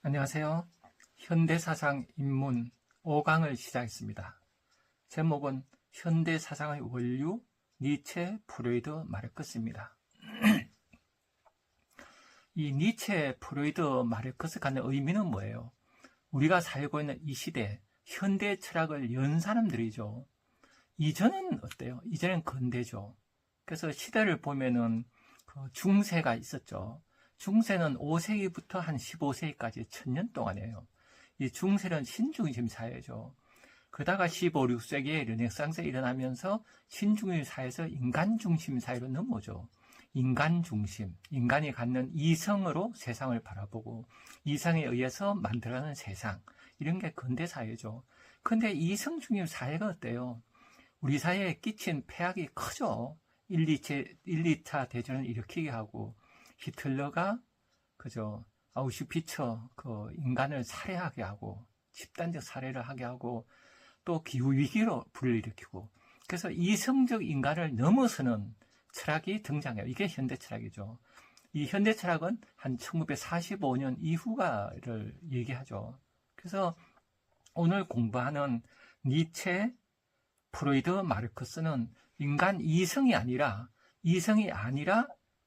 안녕하세요. 현대사상 입문 5강을 시작했습니다. 제목은 현대사상의 원류, 니체, 프로이드, 마르크스입니다. 이 니체, 프로이드, 마르크스 갖는 의미는 뭐예요? 우리가 살고 있는 이 시대, 현대 철학을 연 사람들이죠. 이전은 어때요? 이전은 근대죠. 그래서 시대를 보면은 중세가 있었죠. 중세는 5세기부터 한 15세기까지 1000년 동안이에요. 이 중세는 신중심 사회죠. 그러다가 15, 16세기에 르네상스가 일어나면서 신중심 사회에서 인간 중심 사회로 넘어오죠. 인간 중심, 인간이 갖는 이성으로 세상을 바라보고 이성에 의해서 만들어가는 세상, 이런 게 근대 사회죠. 근데 이성 중심 사회가 어때요? 우리 사회에 끼친 폐악이 크죠. 1, 2차 대전을 일으키게 하고 히틀러가 아우슈비츠 인간을 살해하게 하고 집단적 살해를 하게 하고 또 기후위기로 불일으키고, 그래서 이성적 인간을 넘어서는 철학이 등장해요. 이게 현대 철학이죠. 이 현대 철학은 한 1945년 이후가를 얘기하죠. 그래서 오늘 공부하는 니체, 프로이드, 마르크스는 인간 이성이 아니라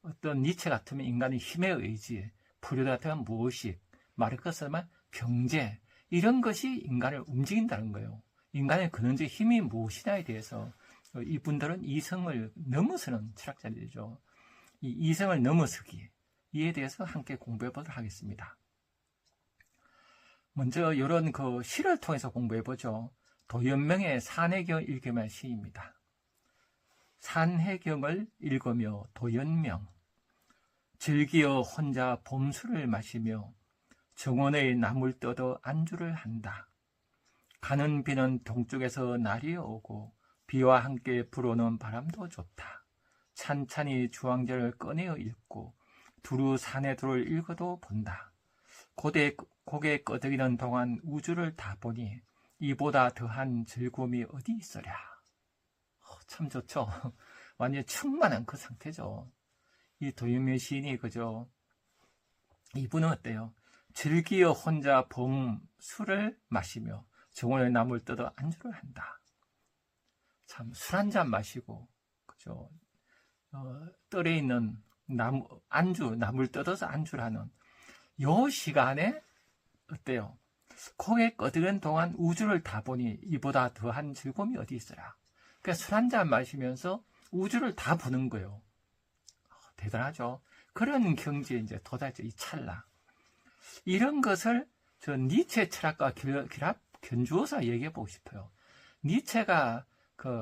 어떤 니체 같으면 인간의 힘의 의지, 프로이드 같으면 무의식, 마르크스는 경제, 이런 것이 인간을 움직인다는 거예요. 인간의 근원적 힘이 무엇이냐에 대해서 이분들은 이성을 넘어서는 철학자들이죠. 이 이성을 넘어서기, 이에 대해서 함께 공부해 보도록 하겠습니다. 먼저 이런 시를 통해서 공부해 보죠. 도연명의 산해경을 읽으면 시입니다. 산해경을 읽으며 도연명, 즐기어 혼자 봄술을 마시며 정원의 나물 떠도 안주를 한다. 가는 비는 동쪽에서 날이 오고 비와 함께 불어오는 바람도 좋다. 찬찬히 주황제를 꺼내어 읽고 두루 산해도를 읽어도 본다. 고개 끄덕이는 동안 우주를 다 보니 이보다 더한 즐거움이 어디 있으랴. 참 좋죠. 완전히 충만한 그 상태죠. 이 도연명 시인이 이분은 어때요? 즐기어 혼자 봄술을 마시며 정원의 나물 떠도 안주를 한다. 참 술 한잔 마시고 뜰에 있는 나물 뜯어서 안주를 하는 요 시간에 어때요? 고개 끄덕이는 동안 우주를 다 보니 이보다 더한 즐거움이 어디 있어라. 그러니까 술 한잔 마시면서 우주를 다 보는 거예요. 대단하죠. 그런 경지에 이제 도달했죠. 이 찰나. 이런 것을 니체 철학과 견주어서 얘기해 보고 싶어요. 니체가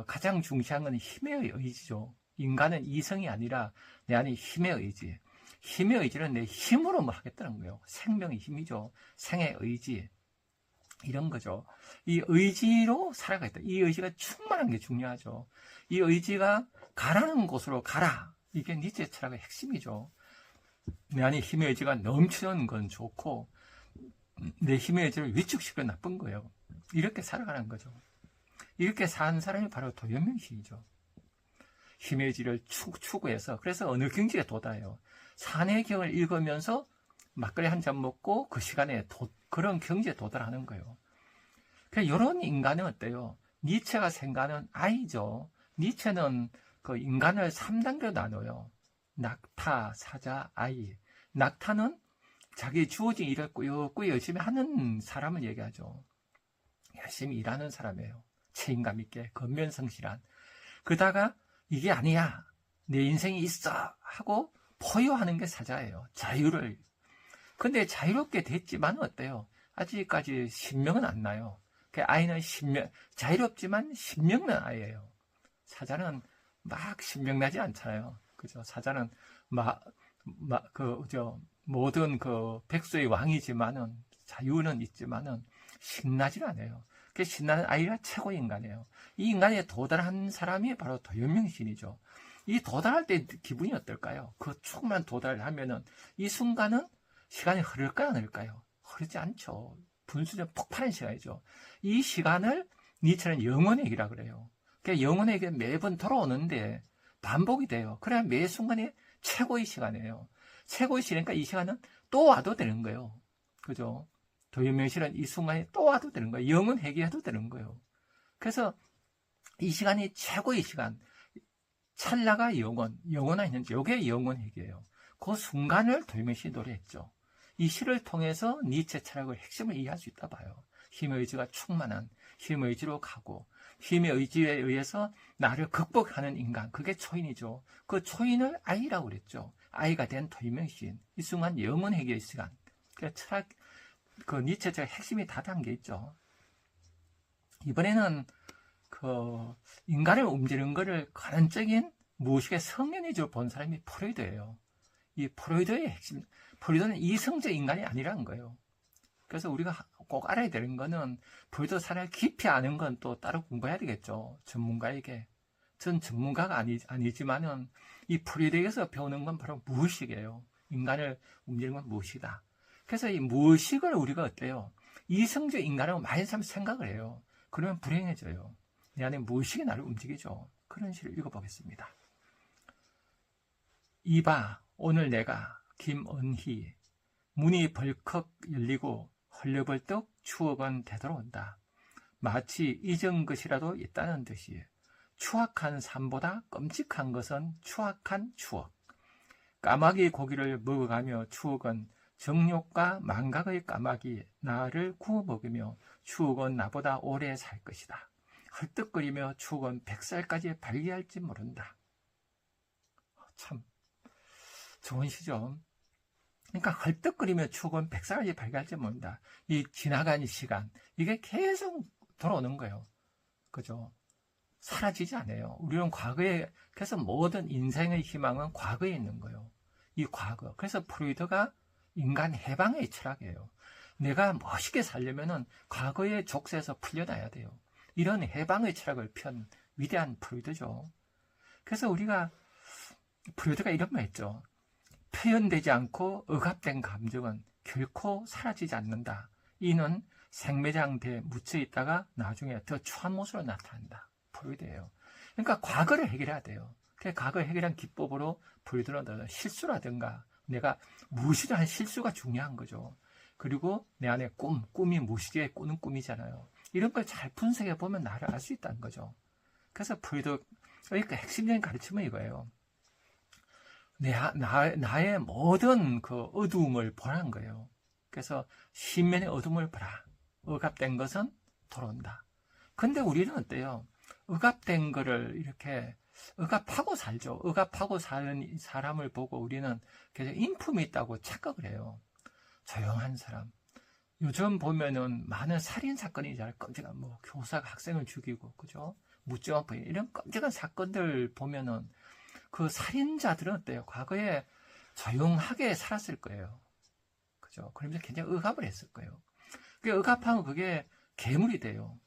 가장 중시한 건 힘의 의지죠. 인간은 이성이 아니라 내 안에 힘의 의지. 힘의 의지는 내 힘으로 하겠다는 거예요. 생명의 힘이죠. 생의 의지. 이런 거죠. 이 의지로 살아가겠다. 이 의지가 충만한 게 중요하죠. 이 의지가 가라는 곳으로 가라. 이게 니체 철학의 핵심이죠. 내 안에 힘의 의지가 넘치는 건 좋고 내 힘의 의지를 위축시키면 나쁜 거예요. 이렇게 살아가는 거죠. 이렇게 사는 사람이 바로 도연명 시인이죠. 힘의 의지를 추구해서, 그래서 어느 경지에 도달해요. 산해경을 읽으면서 막걸리 한 잔 먹고 그 시간에 그런 경지에 도달하는 거예요. 그러니까 이런 인간은 어때요? 니체가 생각하는 아이죠. 니체는 인간을 3단계로 나눠요. 낙타, 사자, 아이. 낙타는 자기 주어진 일을 꾸역꾸역 열심히 하는 사람을 얘기하죠. 열심히 일하는 사람이에요. 책임감 있게, 건면성실한. 그러다가 이게 아니야, 내 인생이 있어 하고 포효하는 게 사자예요. 자유를. 근데 자유롭게 됐지만 어때요? 아직까지 신명은 안 나요. 그 아이는 자유롭지만 신명난 아이예요. 사자는 막 신명나지 않잖아요. 그죠? 사자는 모든 백수의 왕이지만은, 자유는 있지만은 신나질 않아요. 그 신나는 아이가 최고의 인간이에요. 이 인간에 도달한 사람이 바로 도연명 시인이죠. 이 도달할 때 기분이 어떨까요? 그 충분한 도달을 하면은 이 순간은 시간이 흐를까요, 안 흐를까요? 흐르지 않죠. 분수적 폭발한 시간이죠. 이 시간을 니체는 영혼의 얘기라 그래요. 그러니까 영혼의 얘기는 매번 돌아오는데 반복이 돼요. 그래야 매 순간이 최고의 시간이에요. 최고의 시간이니까 이 시간은 또 와도 되는 거예요. 그죠? 도유명실은 이 순간에 또 와도 되는 거예요. 영원 회귀해도 되는 거예요. 그래서 이 시간이 최고의 시간. 찰나가 영원, 영원한 현재. 이게 영원 회귀예요. 그 순간을 도유명실이 노래했죠. 이 시를 통해서 니체 철학의 핵심을 이해할 수 있다 봐요. 힘의 의지가 충만한 힘의 의지로 가고 힘의 의지에 의해서 나를 극복하는 인간, 그게 초인이죠. 그 초인을 아이라고 그랬죠. 아이가 된 도유명시인. 이 순간 영원 회개의 시간. 그 철학, 그 니체 철학 핵심이 다 담겨 있죠. 이번에는 그 인간을 움직이는 것을 근원적인 무의식의 성연위적으로 본 사람이 프로이드예요. 이 프로이드의 핵심, 프로이드는 이성적 인간이 아니라는 거예요. 그래서 우리가 꼭 알아야 되는 거는 프로이드 사례를 깊이 아는 건 또 따로 공부해야 되겠죠. 전문가에게. 전 전문가가 아니지만은 이 프로이드에게서 배우는 건 바로 무의식이에요. 인간을 움직이는 건 무의식이다. 그래서 이 무의식을 우리가 어때요? 이성적 인간으로 많은 사람이 생각을 해요. 그러면 불행해져요. 내 안에 무의식이 나를 움직이죠. 그런 시를 읽어보겠습니다. 이봐 오늘 내가 김은희 문이 벌컥 열리고 헐레벌떡 추억은 되돌아온다. 마치 잊은 것이라도 있다는 듯이 추악한 삶보다 끔찍한 것은 추악한 추억. 까마귀 고기를 먹어가며 추억은 정욕과 망각의 까마귀 나를 구워 먹으며 추억은 나보다 오래 살 것이다. 헐떡거리며 추억은 100살까지 발기할지 모른다. 참 좋은 시죠. 그러니까 헐떡거리며 추억은 100살까지 발기할지 모른다. 이 지나간 시간, 이게 계속 돌아오는 거예요. 그죠? 사라지지 않아요. 우리는 과거에, 그래서 모든 인생의 희망은 과거에 있는 거예요. 이 과거. 그래서 프로이드가 인간 해방의 철학이에요. 내가 멋있게 살려면은 과거의 족쇄에서 풀려나야 돼요. 이런 해방의 철학을 편 위대한 프로이드죠. 그래서 우리가 프로이드가 이런 말 했죠. 표현되지 않고 억압된 감정은 결코 사라지지 않는다. 이는 생매장대에 묻혀 있다가 나중에 더 추한 모습으로 나타난다. 프로이드예요. 그러니까 과거를 해결해야 돼요. 과거 해결한 기법으로 프로이드는 실수라든가 내가 무의식한 실수가 중요한 거죠. 그리고 내 안에 꿈이 무의식에 꾸는 꿈이잖아요. 이런 걸 잘 분석해 보면 나를 알 수 있다는 거죠. 그래서 프로이드의 핵심적인 가르침은 이거예요. 나의 모든 그 어두움을 보라는 거예요. 그래서 신면의 어둠을 보라. 억압된 것은 돌아온다. 근데 우리는 어때요? 억압된 거를 이렇게 억압하고 살죠. 억압하고 사는 사람을 보고 우리는 계속 인품이 있다고 착각을 해요. 조용한 사람. 요즘 보면은 많은 살인 사건이잖아요. 끔찍한 뭐 교사가 학생을 죽이고, 그죠? 무증오포 이런 끔찍한 사건들 보면은 그 살인자들은 어때요? 과거에 조용하게 살았을 거예요. 그죠? 그러면서 굉장히 억압을 했을 거예요. 그 억압하면 그게 괴물이 돼요.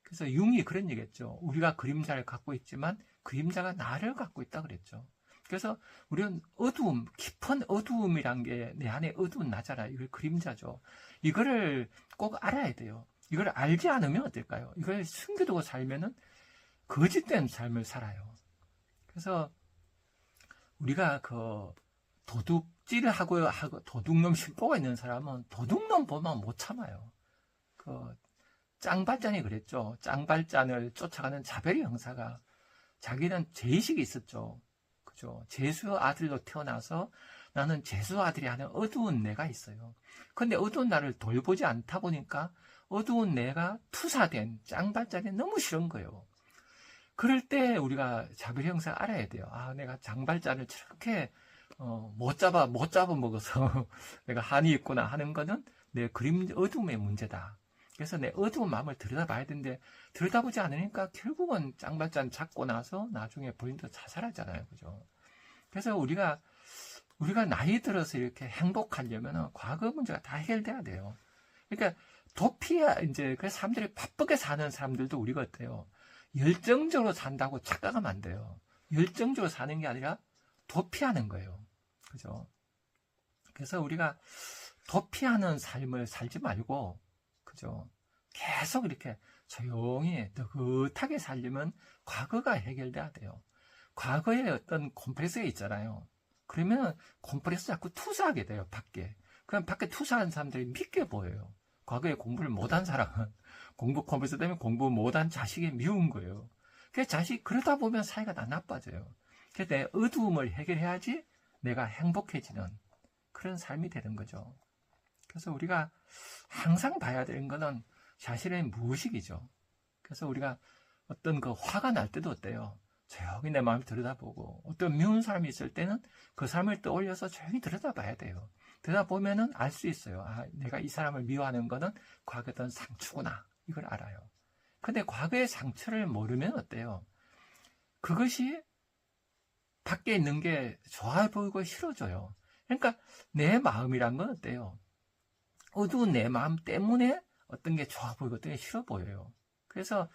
그래서 융이 그런 얘기했죠. 우리가 그림자를 갖고 있지만 그림자가 나를 갖고 있다 그랬죠. 그래서 우리는 어두움, 깊은 어두움이란 게 내 안에 어두운 나잖아요. 이걸 그림자죠. 이거를 꼭 알아야 돼요. 이걸 알지 않으면 어떨까요? 이걸 숨겨두고 살면은 거짓된 삶을 살아요. 그래서 우리가 그 도둑질을 하고 도둑놈 심보가 있는 사람은 도둑놈 보면 못 참아요. 그 짱발잔이 그랬죠. 짱발잔을 쫓아가는 자베리 형사가 자기는 죄의식이 있었죠. 그죠? 제수 아들로 태어나서 나는 제수 아들이 하는 어두운 내가 있어요. 근데 어두운 나를 돌보지 않다 보니까 어두운 내가 투사된 짱발잔이 너무 싫은 거예요. 그럴 때 우리가 자베리 형사 알아야 돼요. 아, 내가 장발잔을 저렇게 못 잡아 먹어서 내가 한이 있구나 하는 거는 내 그림 어두움의 문제다. 그래서 내 어두운 마음을 들여다봐야 되는데 들여다보지 않으니까 결국은 짱발잔 잡고 나서 나중에 본인도 자살하잖아요. 그죠? 그래서 우리가 나이 들어서 이렇게 행복하려면 과거 문제가 다 해결돼야 돼요. 그러니까 도피야 이제 그래서 사람들이 바쁘게 사는 사람들도 우리가 어때요? 열정적으로 산다고 착각하면 안 돼요. 열정적으로 사는 게 아니라 도피하는 거예요. 그죠? 그래서 우리가 도피하는 삶을 살지 말고, 그죠? 계속 이렇게 조용히 느긋하게 살려면 과거가 해결돼야 돼요. 과거에 어떤 콤플렉스가 있잖아요. 그러면 콤플렉스 자꾸 투사하게 돼요, 밖에. 그럼 밖에 투사하는 사람들이 믿게 보여요. 과거에 공부를 못한 사람은 공부 컴퓨터 때문에 공부 못한 자식이 미운 거예요. 그 자식 그러다 보면 사이가 다 나빠져요. 그래서 내 어두움을 해결해야지 내가 행복해지는 그런 삶이 되는 거죠. 그래서 우리가 항상 봐야 되는 거는 자신의 무의식이죠. 그래서 우리가 어떤 그 화가 날 때도 어때요? 조용히 내 마음을 들여다보고, 어떤 미운 사람이 있을 때는 그 사람을 떠올려서 조용히 들여다봐야 돼요. 들여다보면은 알 수 있어요. 아, 내가 이 사람을 미워하는 거는 과거에 어떤 상처구나. 이걸 알아요. 근데 과거의 상처를 모르면 어때요? 그것이 밖에 있는 게 좋아 보이고 싫어져요. 그러니까 내 마음이란 건 어때요? 어두운 내 마음 때문에 어떤 게 좋아 보이고 어떤 게 싫어 보여요. 그래서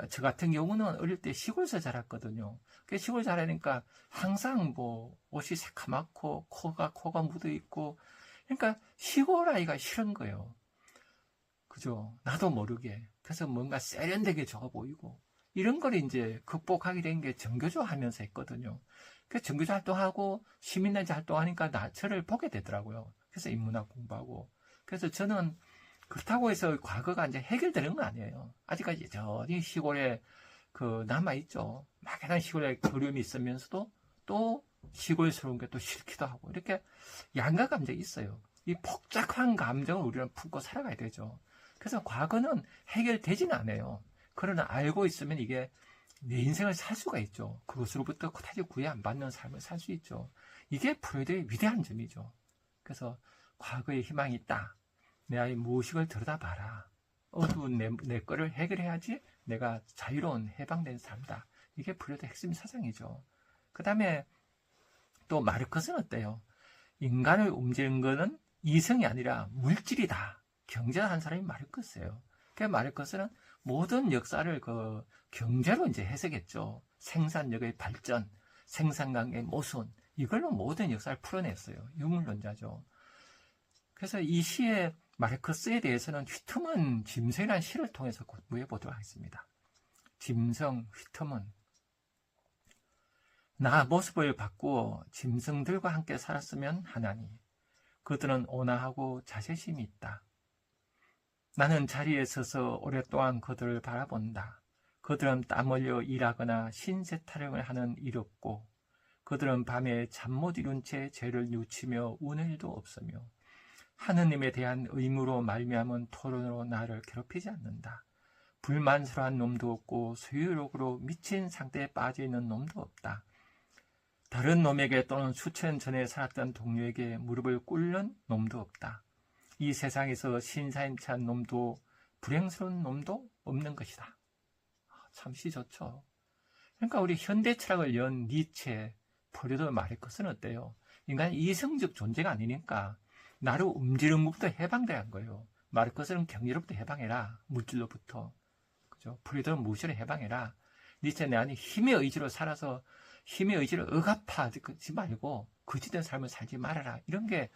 저 같은 경우는 어릴 때 시골에서 자랐거든요. 그 시골 자라니까 항상 뭐 옷이 새카맣고 코가 묻어 있고, 그러니까 시골 아이가 싫은 거예요. 그죠? 나도 모르게. 그래서 뭔가 세련되게 좋아 보이고, 이런 걸 이제 극복하게 된 게 정교조 하면서 했거든요. 그래서 정교조 활동하고 시민단체 활동하니까 저를 보게 되더라고요. 그래서 인문학 공부하고. 그래서 저는 그렇다고 해서 과거가 이제 해결되는 건 아니에요. 아직까지 여전히 시골에 남아있죠. 막연한 시골에 그리움이 있으면서도 또 시골스러운 게 또 싫기도 하고, 이렇게 양가 감정이 있어요. 이 복잡한 감정을 우리는 품고 살아가야 되죠. 그래서 과거는 해결되지는 않아요. 그러나 알고 있으면 이게 내 인생을 살 수가 있죠. 그것으로부터 그다지 구애 안 받는 삶을 살 수 있죠. 이게 프로이드의 위대한 점이죠. 그래서 과거에 희망이 있다. 내 아이 무의식을 들여다봐라. 어두운 내 거를 해결해야지 내가 자유로운 해방된 삶이다. 이게 프로이드의 핵심 사상이죠. 그 다음에 또 마르크스는 어때요? 인간을 움직이는 거는 이성이 아니라 물질이다. 경제한 사람이 마르크스예요. 그 마르크스는 모든 역사를 경제로 이제 해석했죠. 생산력의 발전, 생산관계의 모순, 이걸로 모든 역사를 풀어냈어요. 유물론자죠. 그래서 이 시의 마르크스에 대해서는 휘트먼 짐승이라는 시를 통해서 공부해 보도록 하겠습니다. 짐승, 휘트먼. 나 모습을 바꾸어 짐승들과 함께 살았으면 하나니 그들은 온화하고 자제심이 있다. 나는 자리에 서서 오랫동안 그들을 바라본다. 그들은 땀 흘려 일하거나 신세 타령을 하는 일 없고 그들은 밤에 잠 못 이룬 채 죄를 뉘우치며 우는 일도 없으며 하느님에 대한 의무로 말미암은 토론으로 나를 괴롭히지 않는다. 불만스러운 놈도 없고 소유욕으로 미친 상태에 빠져있는 놈도 없다. 다른 놈에게 또는 수천 전에 살았던 동료에게 무릎을 꿇는 놈도 없다. 이 세상에서 신사임찬 놈도 불행스러운 놈도 없는 것이다. 참시 좋죠. 그러니까 우리 현대 철학을 연 니체, 프로이드 마르크스는 어때요? 인간이 이성적 존재가 아니니까 나를 움직이는 것부터 해방되는 거예요. 마르크스는 경제로부터 해방해라. 물질로부터. 그죠? 프로이드는 무엇으로 해방해라. 니체 내 안에 힘의 의지로 살아서 힘의 의지를 억압하지 말고 거짓된 삶을 살지 말아라. 이런 게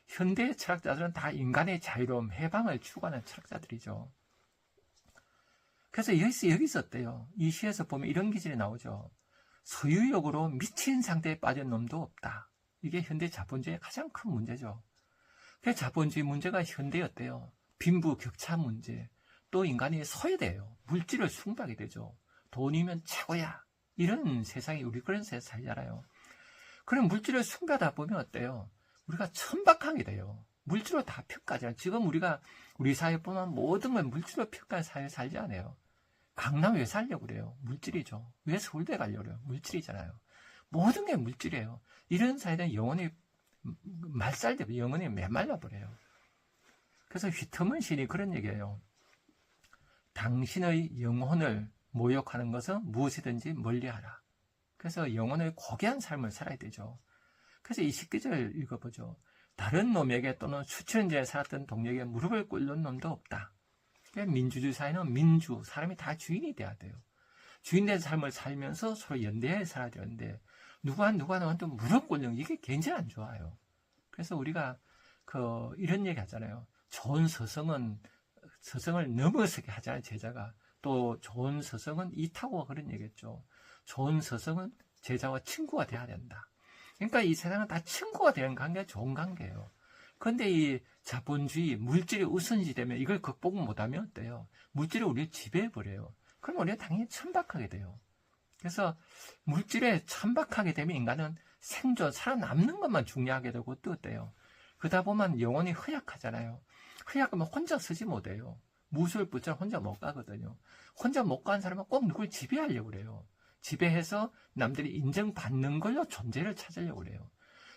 현대 철학자들은 다 인간의 자유로움, 해방을 추구하는 철학자들이죠. 그래서 여기서 어때요? 이 시에서 보면 이런 기질이 나오죠. 소유욕으로 미친 상태에 빠진 놈도 없다. 이게 현대 자본주의의 가장 큰 문제죠. 그래서 자본주의 문제가 현대에 어때요? 빈부격차 문제, 또 인간이 소외돼요. 물질을 숭배하게 되죠. 돈이면 최고야. 이런 세상이 우리 그런 세상에 살잖아요. 그럼 물질을 숭배하다 보면 어때요? 우리가 천박하게 돼요. 물질로 다 평가하잖아요. 지금 우리 사회 보면 모든 걸 물질로 평가하는 사회에 살지 않아요. 강남 왜 살려고 그래요? 물질이죠. 왜 서울대 가려고 그래요? 물질이잖아요. 모든 게 물질이에요. 이런 사회는 영혼이 말살되고 영혼이 메말라 버려요. 그래서 휘트먼 시인이 그런 얘기예요. 당신의 영혼을 모욕하는 것은 무엇이든지 멀리하라. 그래서 영혼을 고귀한 삶을 살아야 되죠. 그래서 이 10계절 읽어보죠. 다른 놈에게 또는 수천 년에 살았던 동료에게 무릎을 꿇는 놈도 없다. 민주주의 사회는 사람이 다 주인이 돼야 돼요. 주인된 삶을 살면서 서로 연대해 살아야 되는데 누가 누구한테 무릎 꿇는 이게 굉장히 안 좋아요. 그래서 우리가 이런 얘기 하잖아요. 좋은 서성을 넘어서게 하잖아요. 제자가. 또 좋은 서성은 이타고가 그런 얘기했죠. 좋은 서성은 제자와 친구가 돼야 된다. 그러니까 이 세상은 다 친구가 되는 관계가 좋은 관계예요. 그런데 이 자본주의, 물질이 우선시 되면 이걸 극복 못하면 어때요? 물질이 우리를 지배해버려요. 그럼 우리가 당연히 천박하게 돼요. 그래서 물질에 천박하게 되면 인간은 생존, 살아남는 것만 중요하게 되고 또 어때요? 그러다 보면 영혼이 허약하잖아요. 허약하면 혼자 서지 못해요. 무술부처럼 혼자 못 가거든요. 혼자 못 가는 사람은 꼭 누굴 지배하려고 그래요. 지배해서 남들이 인정받는 걸로 존재를 찾으려고 그래요.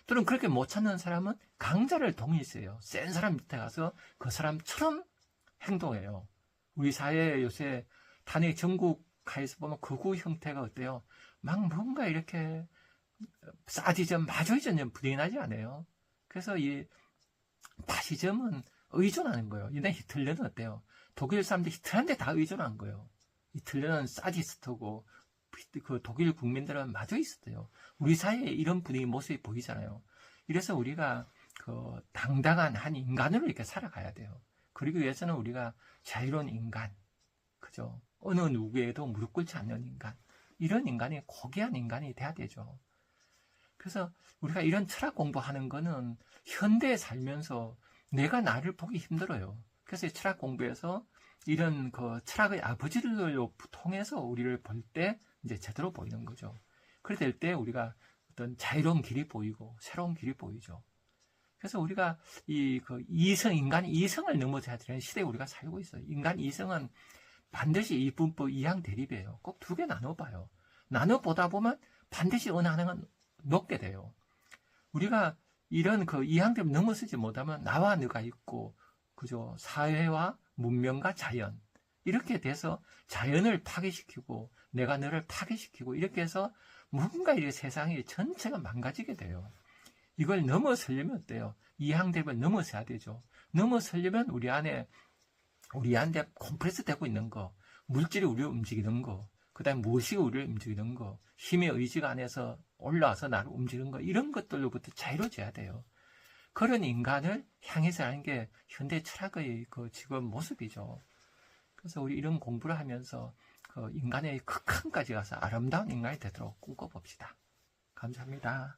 또는 그렇게 못 찾는 사람은 강자를 동의해요. 센 사람 밑에 가서 그 사람처럼 행동해요. 우리 사회에 요새 단위 전국가에서 보면 극우 형태가 어때요? 막 뭔가 이렇게 사디즘, 마조이즘 부인하지 않아요. 그래서 이 파시즘은 의존하는 거예요. 이날 히틀러는 어때요? 독일 사람들이 히틀러한테 다 의존한 거예요. 히틀러는 사디스트고 그 독일 국민들은 마조이스트예요. 우리 사회에 이런 분위기 모습이 보이잖아요. 이래서 우리가 그 당당한 한 인간으로 이렇게 살아가야 돼요. 그러기 위해서는 우리가 자유로운 인간, 그죠? 어느 누구에도 무릎 꿇지 않는 인간, 이런 인간이 고귀한 인간이 돼야 되죠. 그래서 우리가 이런 철학 공부하는 거는 현대에 살면서 내가 나를 보기 힘들어요. 그래서 철학 공부에서 이런 그 철학의 아버지를 통해서 우리를 볼 때 이제 제대로 보이는 거죠. 그래 될 때 우리가 어떤 자유로운 길이 보이고 새로운 길이 보이죠. 그래서 우리가 이 그 이성, 인간이 이성을 넘어서야 되는 시대에 우리가 살고 있어요. 인간 이성은 반드시 이분법 이항 대립이에요. 꼭 두 개 나눠봐요. 나눠보다 보면 반드시 어느 하나는 높게 돼요. 우리가 이런 그 이항 대립 넘어서지 못하면 나와 너가 있고, 그죠? 사회와 문명과 자연. 이렇게 돼서 자연을 파괴시키고, 내가 너를 파괴시키고, 이렇게 해서 뭔가 이 세상이 전체가 망가지게 돼요. 이걸 넘어서려면 어때요? 이항 대립을 넘어서야 되죠. 넘어서려면 우리 안에 콤프레스 되고 있는 거, 물질이 우리를 움직이는 거, 그 다음에 무엇이 우리를 움직이는 거, 힘의 의지가 안에서 올라와서 나를 움직이는 거, 이런 것들로부터 자유로워져야 돼요. 그런 인간을 향해서 하는 게 현대 철학의 그 지금 모습이죠. 그래서 우리 이런 공부를 하면서 그 인간의 극한까지 가서 아름다운 인간이 되도록 꿈꿔봅시다. 감사합니다.